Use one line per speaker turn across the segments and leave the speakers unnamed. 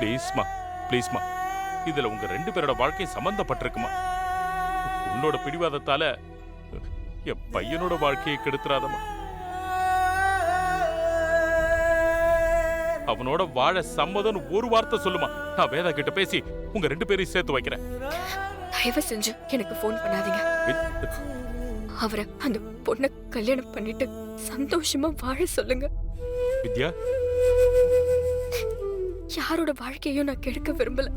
ப்ளீஸ்மா ப்ளீஸ்மா, இதுல உங்க 2 பேரோட வாழ்க்கை சம்பந்தப்பட்டிருக்குமா? உன்னோட பிடிவாதத்தால என் பையனோட வாழ்க்கையை கெடுத்துறாதம்மா. அவனோட வாழ சம்மதம்னு ஒரு வார்த்தை சொல்லுமா. நான் வேதா கிட்ட பேசி உங்க 2 பேரையும் சேர்த்து வைக்கிறேன்.
தயவு செஞ்சு எனக்கு ஃபோன் பண்ணாதீங்க. அவரை அந்த பொண்ணை கல்யாணம் பண்ணிட்டு சந்தோஷமா வாழ சொல்லுங்க.
வித்யா,
யாரோட வாழ்க்கையும் நான் கெடுக்க விரும்பல.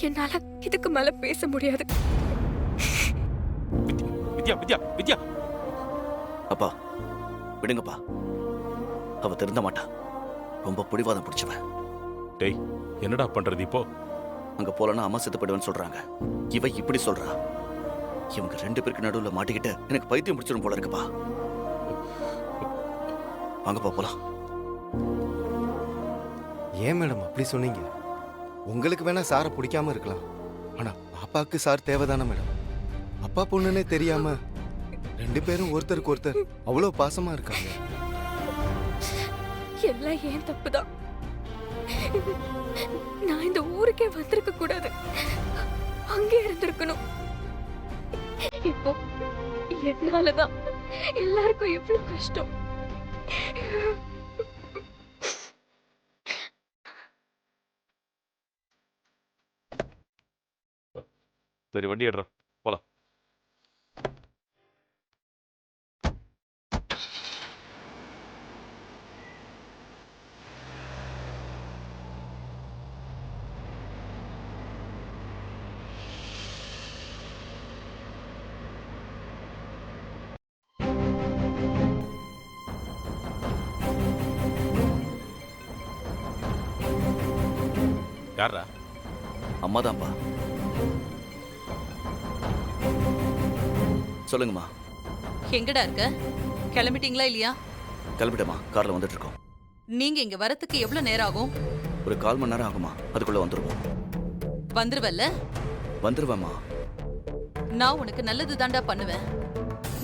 என்னால இதுக்கு மேல பேச முடியாது.
வித்யா வித்யா வித்யா.
அப்பா விடுங்கப்பா, அவ திருந்த மாட்டா. ரொம்ப பிடிவாதம் பிடிச்சவன்.
டேய், என்னடா பண்றது இப்போ?
அங்க போலன்னா அம்மா செத்து போயிடுவேன்னு சொல்றாங்க. இவ இப்படி சொல்றா. இவங்க 2 பேருக்கு நடுவுல மாட்டிக்கிட்டு எனக்கு பைத்தியம் பிடிச்சிடும் போல இருக்குப்பா. வாங்கப்பா போலாம்.
ஏன் மேடம் அப்படி சொன்னீங்க? உங்களுக்கு வேணா சாரை பிடிக்காம இருக்கலாம், ஆனா பாப்பாக்கு சார் தேவைதானே மேடம்? அப்பா பொண்ணுன்னே தெரியாம 2 பேரும் ஒருத்தருக்கு ஒருத்தர் அவ்வளவு பாசமா இருக்காங்க.
எல்லாம் ஏன் தப்புதான். நான் இந்த ஊருக்கே வந்திருக்க கூடாது, அங்கே இருந்திருக்கணும். இப்போ என்னாலதான் எல்லாருக்கும் எவ்வளவு கஷ்டம்.
சரி, வண்டி எடுறா, போலாம். யாரா?
அம்மாதான்ப்பா. சொல்லுங்கம்மா.
எங்கடா இருக்க? கிளம்பிட்டீங்களா இல்லையா?
கிளம்பிட்டேம்மா, கார்ல வந்துட்டு இருக்கோம்.
நீங்க இங்க வரத்துக்கு எவ்வளவு நேரம் ஆகும்?
ஒரு 1/4 மணி நேரம் ஆகுமா, அதுக்குள்ள வந்துருவோம்.
வந்துருவல்ல?
வந்துருவேம்மா.
நான் உனக்கு நல்லது தாண்டா பண்ணுவேன்.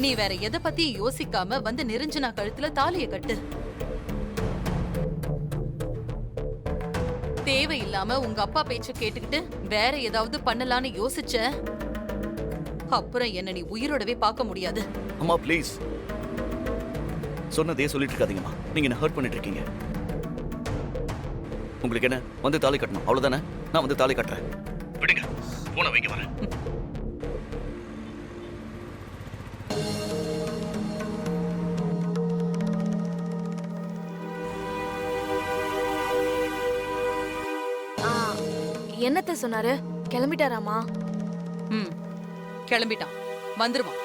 நீ வேற எதை பத்தியும் யோசிக்காம வந்து நிரஞ்சனா கழுத்துல தாலிய கட்டு. தேவையில்லாம உங்க அப்பா பேச்ச கேட்டுக்கிட்டு வேற ஏதாவது பண்ணலான்னு யோசிச்ச, அப்புறம் என்ன நீ உயிரோடவே பார்க்க முடியாது.
அம்மா ப்ளீஸ், சொன்னதே சொல்லிட்டு இருக்காதீங்கம்மா. நீங்க என்ன ஹர்ட் பண்ணிட்டு இருக்கீங்க. உங்களுக்கு என்ன, வந்து தாலி கட்டணும் அவ்வளவுதானே? நான் வந்து தாலி கட்டுறேன். விடுங்க, போன வைக்க வரேன்.
என்னத்த சொன்னாரு? கிளம்பிட்டாராமா?
கிளம்பிட்டான், வந்துருவான்.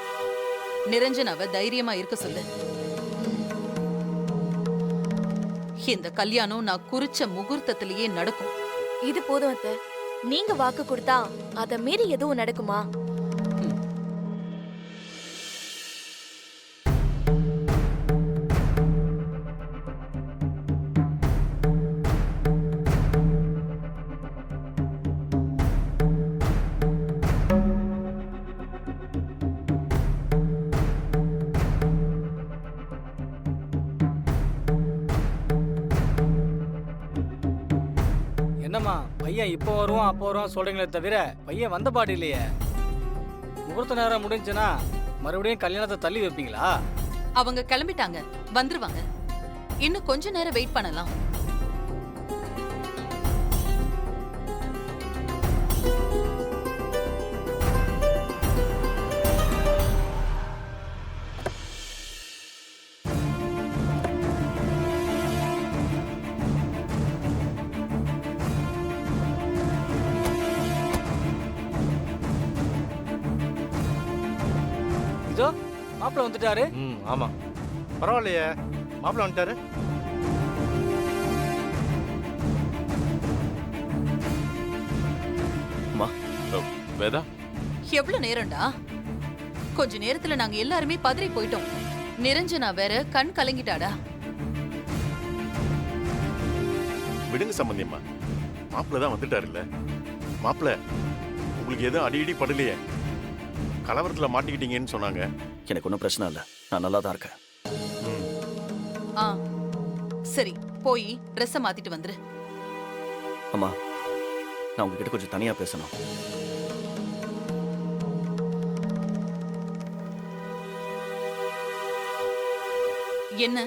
நிரஞ்சனாவ தைரியமா இருக்க சொல்லு. இந்த கல்யாணம் நான் குறிச்ச முகூர்த்தத்திலேயே நடக்கும்.
இது போதும் அத்தை. நீங்க வாக்கு கொடுத்தா அத மீறி எதுவும் நடக்குமா?
என்னம்மா பையன் இப்போ வருவான் அப்போ வருவான் சொல்றீங்களே தவிர பையன் வந்த பாடு இல்லையே. முகூர்த்த நேரம் முடிஞ்சுன்னா மறுபடியும் கல்யாணத்தை தள்ளி வைப்பீங்களா?
அவங்க கிளம்பிட்டாங்க, வந்துருவாங்க. இன்னும் கொஞ்ச நேரம் வெயிட் பண்ணலாம்.
இதோ மாப்பிள்ள வந்துட்டாரு.
ஆமா, பரவாயில்லையே, மாப்பிள்ள வந்துட்டாரு.
அம்மா,
வேதா,
எவ்வளவு நேரம்டா? கொஞ்ச நேரத்துல நாங்க எல்லாருமே பதறி போயிட்டோம். நிரஞ்சனா வேற கண் கலங்கிட்டாடா.
விடுங்க சம்பந்தியம்மா, மாப்பிள்ள தான் வந்துட்டாருல்ல. மாப்பிள்ள, உங்களுக்கு எதுவும் அடிக்கடி படலையே? கலவரத்துல மாட்டிக்கிட்டீங்கன்னு சொன்னாங்க.
எனக்கு ஒன்றும் பிரச்சனை இல்லை, நான் நல்லா தான் இருக்கேன்.
சரி, போய் ட்ரெஸ்ஸை மாத்திட்டு வந்துரு.
அம்மா, நான் உங்ககிட்ட கொஞ்சம் தனியா பேசணும்.
என்ன?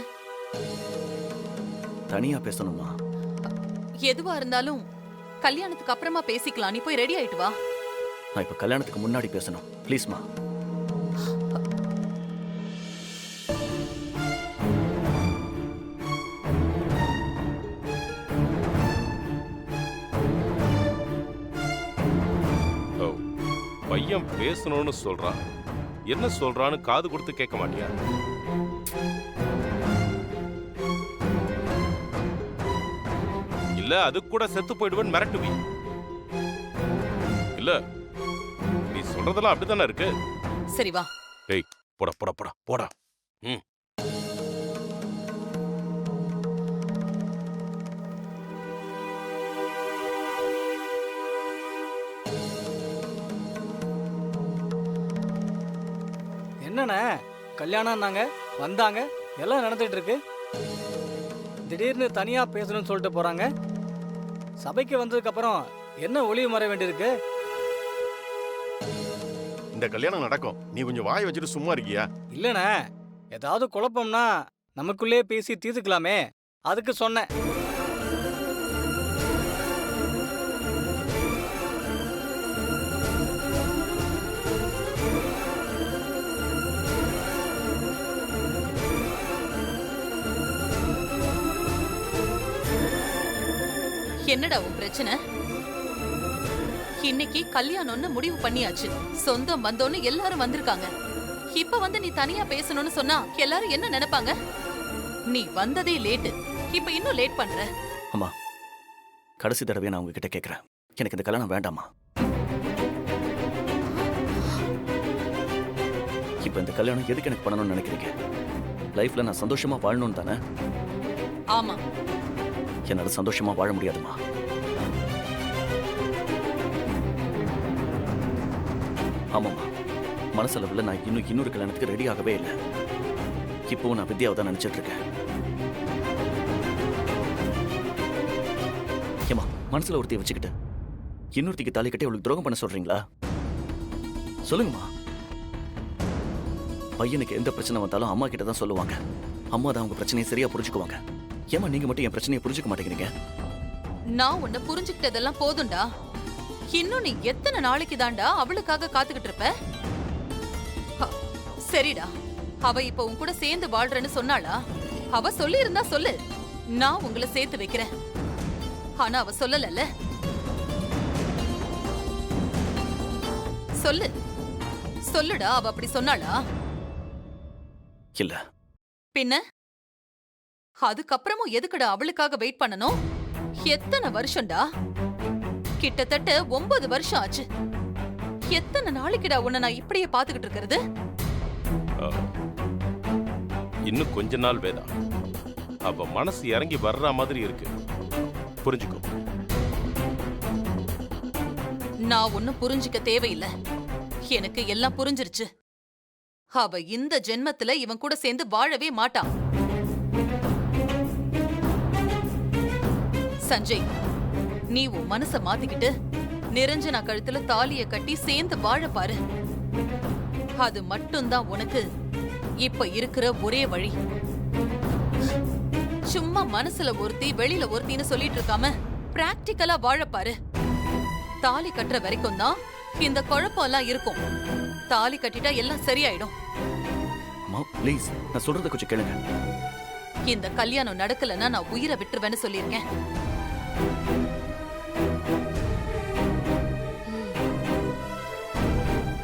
தனியா பேசணுமா?
எதுவா இருந்தாலும் கல்யாணத்துக்கு அப்புறமா பேசிக்கலாம். நீ போய் ரெடி ஆயிட்டு வா.
நான் இப்ப கல்யாணத்துக்கு முன்னாடி பேசணும். ப்ளீஸ்மா.
ஓ, பையன் பேசணும்னு சொல்றான். என்ன சொல்றான்னு காது கொடுத்து கேட்க மாட்டியா? இல்ல அது கூட செத்து போயிடுவேன் மிரட்டுவி. இல்ல நீ சொல்றதெல்லாம் அப்படித்தானே இருக்கு.
சரி வா.
டேய் போடா போடா போடா போடா. ம்.
என்னண்ணே கல்யாணம்னாங்க வந்தாங்க எல்லாம் நடந்துட்டு இருக்கு. திடீர்னு தனியா பேசணும்னு சொல்லிட்டு போறாங்க. சபைக்கு வந்ததுக்கு அப்புறம் என்ன ஒளிவு மறைய வேண்டியிருக்கு?
இந்த கல்யாணம் நடக்கும். நீ கொஞ்சம் வாய் வச்சுட்டு சும்மா இருக்கியா?
இல்லண்ணே, ஏதாவது குழப்பம்னா நமக்குள்ளே பேசி தீர்த்துக்கலாமே, அதுக்கு சொன்னேன்.
என்னடா உன் பிரச்சனை? இன்னைக்கு கல்யாணம்னு முடிவு பண்ணியாச்சு. சொந்தம் வந்தோன்னு எல்லாரும் வந்திருக்காங்க. இப்ப வந்து நீ தனியா பேசணும்னு சொன்னா எல்லாரும் என்ன நினைப்பாங்க? நீ வந்ததே லேட்டு, இப்ப இன்னும் லேட் பண்ற.
அம்மா, கடைசி தடவை நான் உங்ககிட்ட கேட்கிறேன். எனக்கு இந்த கல்யாணம் வேண்டாமா? இப்ப இந்த கல்யாணம் எதுக்கு எனக்கு பண்ணணும்னு நினைக்கிறீங்க? லைஃப்ல நான் சந்தோஷமா வாழணும்னு தானே?
ஆமா.
என்னால சந்தோஷமா வாழ முடியாதுமா. ஆமாம்மா, மனசளவில் நான் இன்னொரு கல்யாணத்துக்கு ரெடி ஆகவே இல்லை. இப்போவும் நான் வித்யாவை தான் நினைச்சிட்டு இருக்கேன். ஏமா, மனசுல ஒருத்தைய வச்சுக்கிட்டு இன்னொருத்திக்கு தாலி கட்டி அவளுக்கு துரோகம் பண்ண சொல்றீங்களா? சொல்லுங்கம்மா. பையனுக்கு எந்த பிரச்சனை வந்தாலும் அம்மா கிட்ட தான் சொல்லுவாங்க. அம்மா தான் அவங்க பிரச்சனையை சரியா புரிஞ்சுக்குவாங்க. ஏமா நீங்க மட்டும் என் பிரச்சனையை புரிஞ்சுக்க மாட்டேங்கிறீங்க?
நான் உன்னை புரிஞ்சுக்கிட்டதெல்லாம் போதும்டா. இன்னும் நீ எத்தனை நாளைக்கு தாண்டா அவளுக்காக காத்துக்கிட்டு இருப்ப? சரிடா, அவ இப்ப உன் கூட சேர்ந்து வாழ்றேன்னு சொன்னாளா? அவ சொல்லி இருந்தா சொல்லு, நான் உங்களை சேர்த்து வைக்கிறேன். ஆனா அவ சொல்லல. சொல்லு சொல்லுடா, அவ அப்படி சொன்னாளா?
இல்ல.
பின்ன அதுக்கப்புறமும் எதுக்குடா அவளுக்காக வெயிட் பண்ணணும்? எத்தனை வருஷம்டா? கிட்டத்தட்ட 9 வருஷம் ஆச்சு. எத்தனை நாளைக்குடா உன்னை நான் இப்படியே பாத்துக்கிட்டு இருக்கிறது?
இன்னும் கொஞ்ச நாள் வேதா. அவ மனசு இறங்கி வர்ற மாதிரி இருக்கு. புரிஞ்சுக்கோ.
நான் ஒன்னும் புரிஞ்சுக்க தேவையில்லை. எனக்கு எல்லாம் புரிஞ்சிருச்சு. அவ இந்த ஜென்மத்துல இவன் கூட சேர்ந்து வாழவே மாட்டான். சஞ்சய், நீ உன் மனச மாத்திக்கிட்டு நிரஞ்சனா கழுத்துல தாலிய கட்டி சேர்ந்து வாழ பாரு. அது மட்டும்தான் உனக்கு இப்ப இருக்கிற ஒரே வழி. சும்மா மனசுல ஒருத்தி வெளியில ஒருத்தின்னு சொல்லிட்டு இருக்காம பிராக்டிக்கலா வாழ பாரு. தாலி கட்டுற வரைக்கும் தான் இந்த குழப்பம் எல்லாம் இருக்கும். தாலி கட்டிட்டா எல்லாம் சரியாயிடும்.
அம்மா ப்ளீஸ், நான் சொல்றத கொஞ்சம் கேளுங்க.
இந்த கல்யாணம் நடக்கலன்னா நான் உயிரை விட்டுருவேன்னு சொல்லியிருக்கேன்.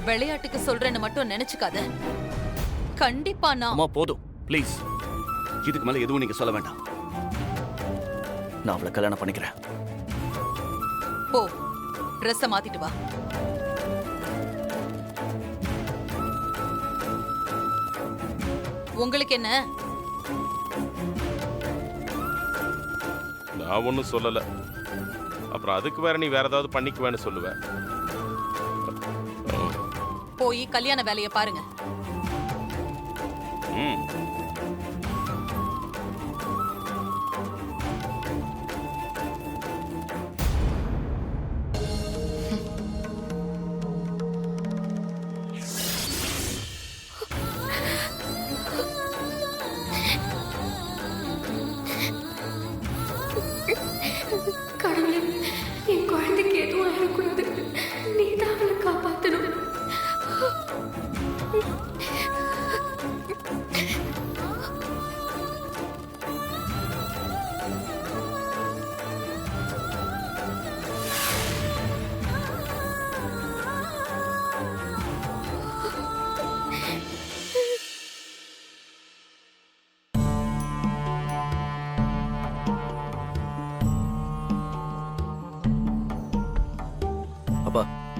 விளையாட்டுக்கு சொல்றேன்னு மட்டும் நினைச்சுக்காத. கண்டிப்பா நான்.
அம்மா போதும் ப்ளீஸ், இதுக்கு மேல எதுவும் நீங்க சொல்ல வேண்டாம். நான் அவளை கல்யாணம் பண்ணிக்கிறேன்.
போ, ட்ரெஸ்ஸ மாத்திட்டு வா. உங்களுக்கு என்ன?
நான் ஒன்னும் சொல்லல. அப்புறம் அதுக்கு வேற நீ வேற ஏதாவது பண்ணிக்குவேன்னு சொல்லுவேன்.
போய் கல்யாண வேலையை பாருங்க.
ம்.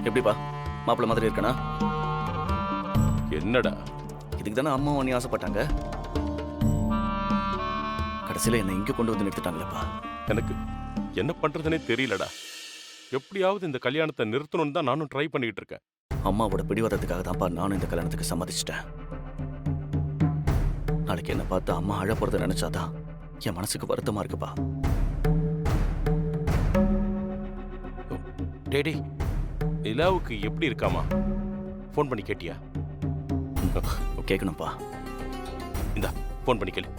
எப்படிப்பா மாப்பிள்ளை மாதிரி இருக்கனா?
என்னடா
இதுக்கு தானே அம்மா நீ ஆசைப்பட்டாங்க. கடைசியில என்னை இங்க கொண்டு வந்து நிறுத்திட்டாங்களேப்பா.
எனக்கு என்ன பண்றதுனே தெரியலடா. எப்படியாவது இந்த கல்யாணத்தை நிறுத்தணும்னு தான் நானும் ட்ரை பண்ணிட்டு இருக்கேன்.
அம்மாவோட பிடிவாதத்துக்காக தான்ப்பா நானும் இந்த கல்யாணத்துக்கு சம்மதிச்சிட்டேன். நாளைக்கு என்ன பார்த்து அம்மா அழ போறத நினைச்சாதான் என் மனசுக்கு வருத்தமா இருக்குப்பா.
டேடி நிலாவுக்கு எப்படி இருக்காமா? ஃபோன் பண்ணி கேட்டியா?
கேட்கணும்ப்பா.
இந்தா ஃபோன் பண்ணி கேளு.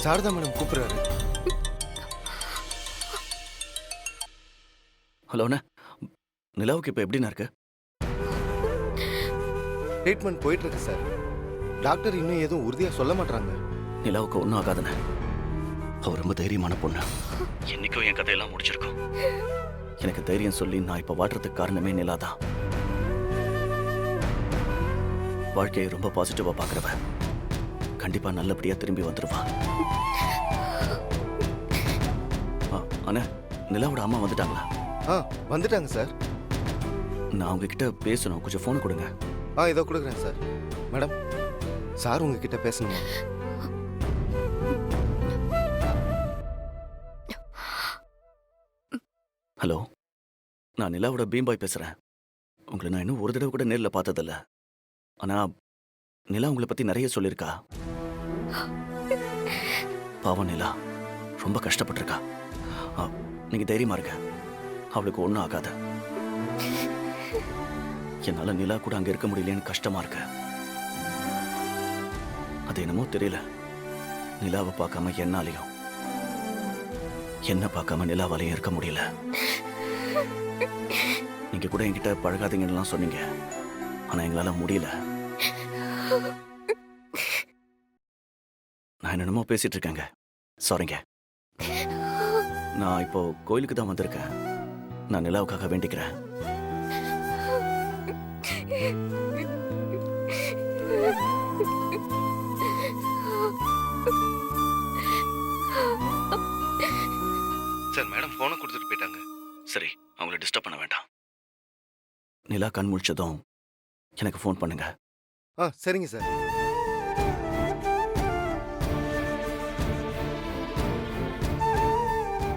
சாரதா மேடம் கூப்பிடுறாரு.
ஹலோ அண்ணா, நிலாவுக்கு இப்போ எப்படிண்ணா இருக்கு?
ட்ரீட்மெண்ட் போயிட்டு இருக்கு சார். டாக்டர் இன்னும் எதுவும் உறுதியா சொல்ல மாட்டாங்க.
நிலாவுக்கு ஒன்றும் ஆகாதுண்ணே. அவ ரொம்ப தைரியமான பொண்ணு. என்னைக்கும் என் கதையெல்லாம் முடிச்சிருக்கோம். எனக்கு தைரியம் சொல்லி நான் இப்போ வாடுறதுக்கு காரணமே நிலா தான். வாழ்க்கையை ரொம்ப பாசிட்டிவா பார்க்குறவ கண்டிப்பா நல்லபடியா திரும்பி வந்துடுவா. அண்ணா, நிலாவோட அம்மா வந்துட்டாங்களா?
வந்துட்டாங்க சார்.
நான் உங்ககிட்ட பேசணும், கொஞ்சம் ஃபோன் கொடுங்க.
இதோ கொடுக்குறேன் சார். மேடம், சார் உங்ககிட்ட பேசணுமா?
ஹலோ, நான் நிலாவோட பீம்பாய் பேசுறேன். உங்களை நான் இன்னும் ஒரு தடவை கூட நேரில் பார்த்ததில்ல. ஆனா நிலா உங்களை பத்தி நிறைய சொல்லியிருக்கா. பாவம் நிலா ரொம்ப கஷ்டப்பட்டிருக்கா. நீங்க தைரியமா இருக்க, அவளுக்கு ஒன்றும் ஆகாது. என்னால நிலா கூட அங்க இருக்க முடியலன்னு கஷ்டமா இருக்கு. அது என்னமோ தெரியல, நிலாவை பார்க்காம என்னாலையும் என்ன பார்க்காம நிலாவாலையும் இருக்க முடியல. நீங்க கூட என்கிட்ட பழகாதீங்கன்னு சொன்னீங்க, ஆனா எங்களால முடியல. நான் என்னென்னமோ பேசிட்டு இருக்கேங்க, சாரிங்க. நான் இப்போ கோயிலுக்கு தான் வந்திருக்கேன். நான் நிலாவுக்காக வேண்டிக்கிறேன்.
சார், மேடம் போனை கொடுத்துட்டு போயிட்டாங்க.
சரி, அவங்கள டிஸ்டர்ப் பண்ண வேண்டாம். நிலா கண் முழிச்சதும் எனக்கு ஃபோன் பண்ணுங்க.
சரிங்க சார்.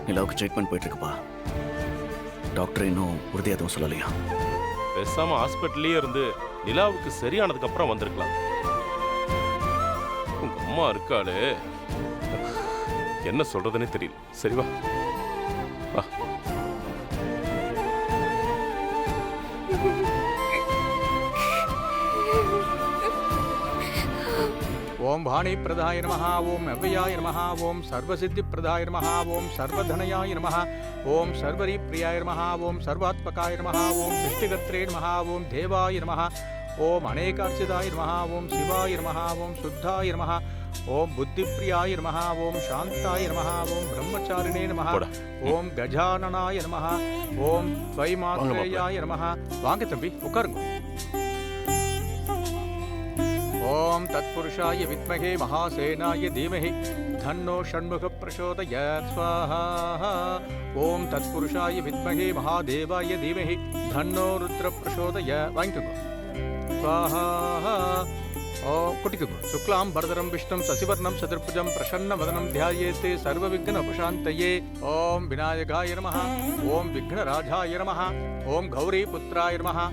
நிலாவுக்கு ட்ரீட்மெண்ட் போயிட்டு இருக்குப்பா. டாக்டர் இன்னும் உறுதியா எதுவும் சொல்லலையா?
பேசாம ஹாஸ்பிட்டல்லே இருந்து நிலாவுக்கு சரியானதுக்கு அப்புறம் வந்திருக்கலாம். உங்க அம்மா இருக்காளே, என்ன சொல்றதுன்னே தெரியல. சரி வா வா.
ஓம் வாணி பிரதாய நமஹ, ஓம் அவ்யயாய நமஹ, ஓம் சர்வசித்தி பிரதாய நமஹ, ஓம் சர்வதனயாய நமஹ, ஓம் சர்வரி பிரியாய நமஹ, ஓம் சர்வாத்மகாய நமஹ, ஓம் சிருஷ்டிகர்த்ரே நமஹ, ஓம் தேவாய நமஹ, ஓம் அநேகார்ச்சிதாய நமஹ, ஓம் சிவாய நமஹ, ஓம் சுத்தாய நமஹ, ஓம் புத்திப்பிரியாய நமஹ, ஓம் சாந்தாய நமஹ, ஓம் பிரம்மச்சாரிணே நமஹ, ஓம் கஜானனாய நமஹ, ஓம் ஸ்வைமாத்ரேயாய நமஹ. வாங்க தம்பி, உட்காருங்க. ஓம் தத்புருஷாய வித்மகே மகாசேனாய தீமஹி தன்னோ ஷண்முக பிரசோதயாத் ஸ்வாஹா. ஓம் தத்புருஷாய வித்மகே மகாதேவாய தீமஹி தன்னோ ருத்ர பிரசோதயாத். வாங்கிக்கோங்க. ஸ்வாஹா. ஓம் குட்டிக்குங்க. சுக்லாம் பரதரம் விஷ்ணும் சசிவர்ணம் சதுர்புஜம் பிரசன்ன வதனம் தியாயேத்தே சர்வ விக்ன உபசாந்தயே. ஓம் விநாயகாய நமஹ, ஓம் விக்னராஜாய நமஹ, ஓம் கௌரி புத்ராய நமஹ.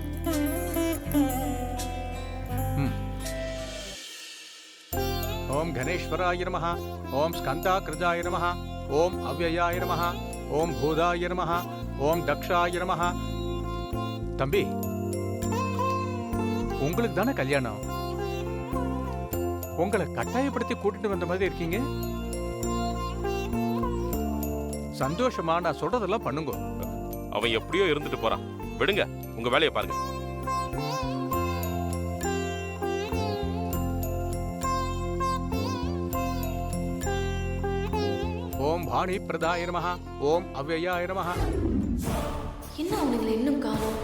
ஓம் கணேஸ்வராய நமஹ, ஓம் ஸ்கந்தாக்ரஜாய நமஹ, ஓம் அவ்யயாய நமஹ, ஓம் பூதாய நமஹ, ஓம் தக்ஷாய நமஹ. தம்பி, உங்களுக்கு தானே கல்யாணம்? உங்களை கட்டாயப்படுத்தி கூட்டிட்டு வந்த மாதிரி இருக்கீங்க. சந்தோஷமா, நான் சொல்றதெல்லாம் பண்ணுங்க.
அவன் எப்படியோ இருந்துட்டு போறான், விடுங்க, உங்க வேலையை பாருங்க.
ஓம் வாணி பிரதாய நமஹ, ஓம் அவ்யயாய நமஹ.
என்ன அவனுங்களை இன்னும் காணோம்?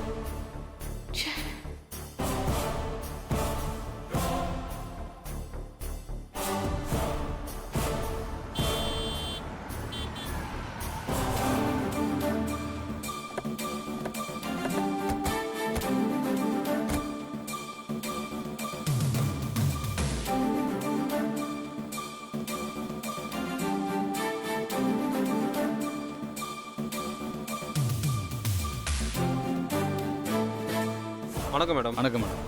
வணக்கம் மேடம்.
வணக்கம் மேடம்.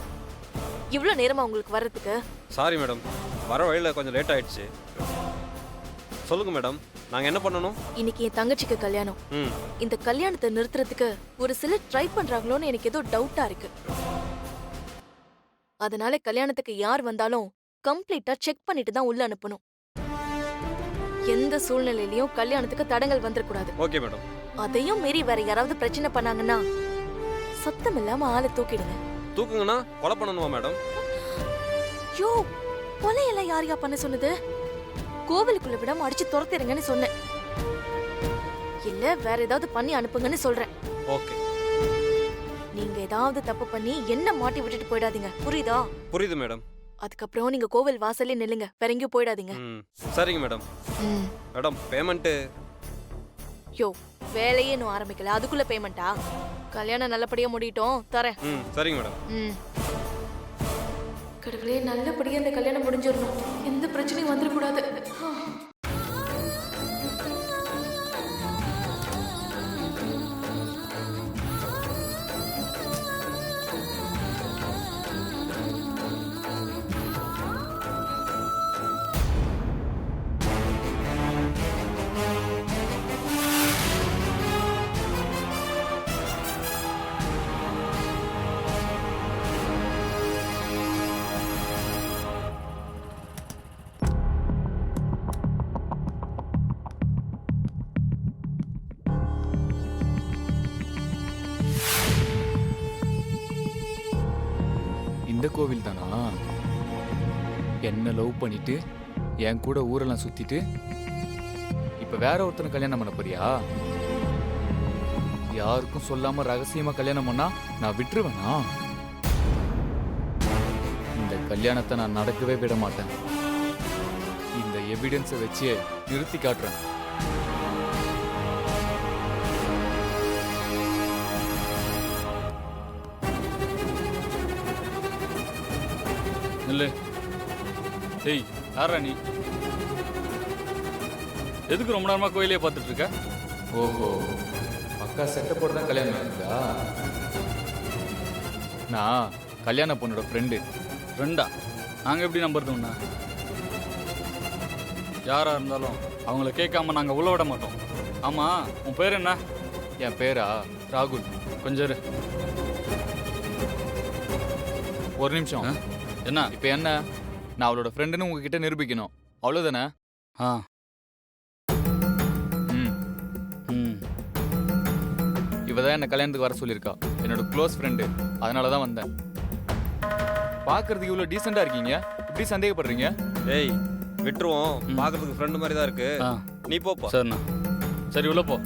இவ்ளோ நேரமா உங்களுக்கு வர்றதுக்கு?
சாரி மேடம், வர வழியில் கொஞ்சம் லேட் ஆயிடுச்சு. சொல்லுங்க மேடம், நாங்கள் என்ன பண்ணணும்?
இன்னைக்கு என் தங்கச்சிக்கு கல்யாணம்.
ம்.
இந்த கல்யாணத்தை நிறுத்துறதுக்கு ஒரு சிலர் ட்ரை பண்றாங்களோன்னு எனக்கு ஏதோ டவுட்டா இருக்கு. அதனால கல்யாணத்துக்கு யார் வந்தாலும் கம்ப்ளீட்டா செக் பண்ணிட்டு தான் உள்ள அனுப்பணும். எந்த சூழ்நிலையிலயும் கல்யாணத்துக்கு தடங்கல் வந்துடக்கூடாது.
Okay madam.
அதையும் மீறி வேற யாராவது பிரச்சனை பண்ணாங்கன்னா சத்தம் இல்லாம ஆளை தூக்கிடுங்க.
தூக்குங்கன்னா கொலை பண்ணணுமா மேடம்?
யோ, கொலையெல்லாம் யாரையா பண்ண சொன்னது? கோவிலுக்குள்ள விடாம அடிச்சு துரத்திடுங்கன்னு சொன்னேன். இல்ல வேற ஏதாவது பண்ணி அனுப்புங்கன்னு சொல்றேன்.
ஓகே.
நீங்க ஏதாவது தப்பு பண்ணி என்ன மாட்டி விட்டுட்டு போயிடாதீங்க, புரியுதா?
புரியுது மேடம்.
அதுக்கப்புறம் நீங்க கோவில் வாசல்ல நில்லுங்க, வேற எங்கேயும் போயிடாதீங்க.
ம், சரிங்க மேடம். Madam, payment?
யோ, வேலையே இன்னும் ஆரம்பிக்கல, அதுக்குள்ள பேமெண்டா? கல்யாணம் நல்லபடியா முடியட்டும், தரேன்.
ம், சரிங்க மேடம்.
கடவுளே, நல்லபடியா இந்த கல்யாணம் முடிஞ்சிடணும், எந்த பிரச்சனையும் வந்துடக்கூடாது.
இந்த கோவில் தானா? என்ன லவ் பண்ணிட்டு என் கூட ஊரெல்லாம் சுத்திட்டு இப்ப வேற ஒருத்தனை கல்யாணம் பண்ண போறியா? யாருக்கும் சொல்லாம ரகசியமா கல்யாணம் பண்ணா நான் விட்டுருவேனா? இந்த கல்யாணத்தை நான் நடக்கவே விட மாட்டேன். இந்த எவிடன்ஸை வச்சு நிறுத்தி காட்டுறேன்.
இல்லை. ஏய், யாரா நீ? எதுக்கு ரொம்ப நேரமா கோயிலே பார்த்துட்டு இருக்க?
ஓஹோ, பக்கா செட்டப் போட்டு தான் கல்யாணம் நடக்குதா? நான் கல்யாண பொண்ணோட ஃப்ரெண்டு.
ஃப்ரெண்டா? நாங்கள் எப்படி நம்புறது உன்ன? யாரா இருந்தாலும் அவங்கள கேட்காம நாங்கள் உள்ள விட மாட்டோம். ஆமாம், உன் பேர் என்ன?
என் பேரா ராகுல்.
கொஞ்சம் இரு.
ஒரு நிமிஷம்.
என்ன
இப்போ என்ன? நான் அவளோட ஃப்ரெண்டுன்னு உங்ககிட்ட நிரூபிக்கணும், அவ்வளோதானே?
ஆ.
ம்
ம்.
இவ தான் என்ன கல்யாணத்துக்கு வர சொல்லியிருக்கா, என்னோட க்ளோஸ் ஃப்ரெண்டு. அதனால தான் வந்தேன். பார்க்கறதுக்கு இவ்வளோ டீசெண்டாக இருக்கீங்க, இப்படி சந்தேகப்படுறீங்க?
ஏய், விட்டுருவோம். பார்க்கறதுக்கு ஃப்ரெண்டு மாதிரி தான் இருக்கு. நீ போப்பா.
சரிண்ணா. சரி, உள்ள போ.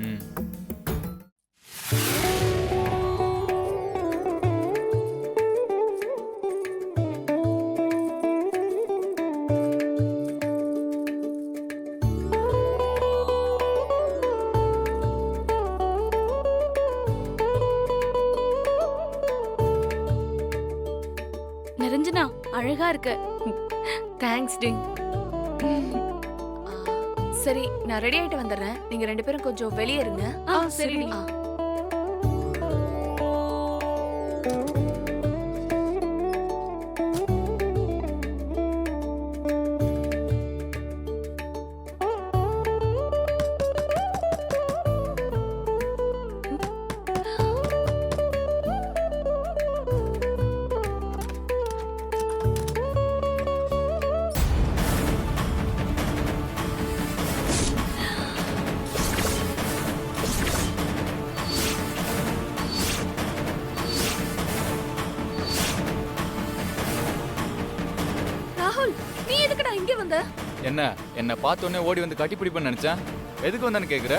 ம்.
நிரஞ்சனா, அழகா இருக்க. தேங்க்ஸ் டி. சரி, நான் ரெடி ஆயிட்டு வந்துடுறேன். நீங்க ரெண்டு பேரும் கொஞ்சம் வெளியே இருங்க. சரி.
என்ன என்ன பார்த்தோன்னே ஓடி வந்து கட்டிப்பிடிப்பேன்னு நினைச்சேன். எதுக்கு வந்தான்னு கேக்குற?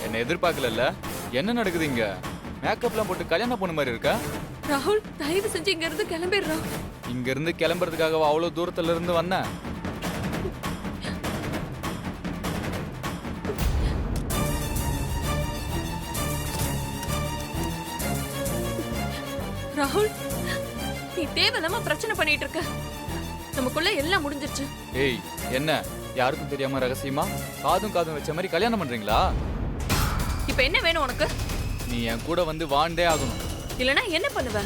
என்ன எதிர்பார்க்கல. என்ன நடக்குது இங்க? மேக்கப்லாம் போட்டு கல்யாணம் பொண்ணு மாதிரி இருக்கா?
ராகுல், தயவு செஞ்சு இங்க இருந்து கிளம்பிடுறோம்.
இங்க இருந்து கிளம்புறதுக்காக அவ்வளவு தூரத்துல இருந்து வந்தேன்.
ராகுல், நீ தேவையில்லாம பிரச்சனை பண்ணிட்டு இருக்க. நமக்குள்ள எல்லாம் முடிஞ்சிருச்சு.
ஏய், என்ன யாருக்கும் தெரியாம ரகசியமா காதும் காதும் வச்ச மாதிரி கல்யாணம் பண்றீங்களா?
இப்ப என்ன வேணும் உனக்கு?
நீ என் கூட வந்து வாழ்ந்தே ஆகணும்.
இல்லனா என்ன பண்ணுவ?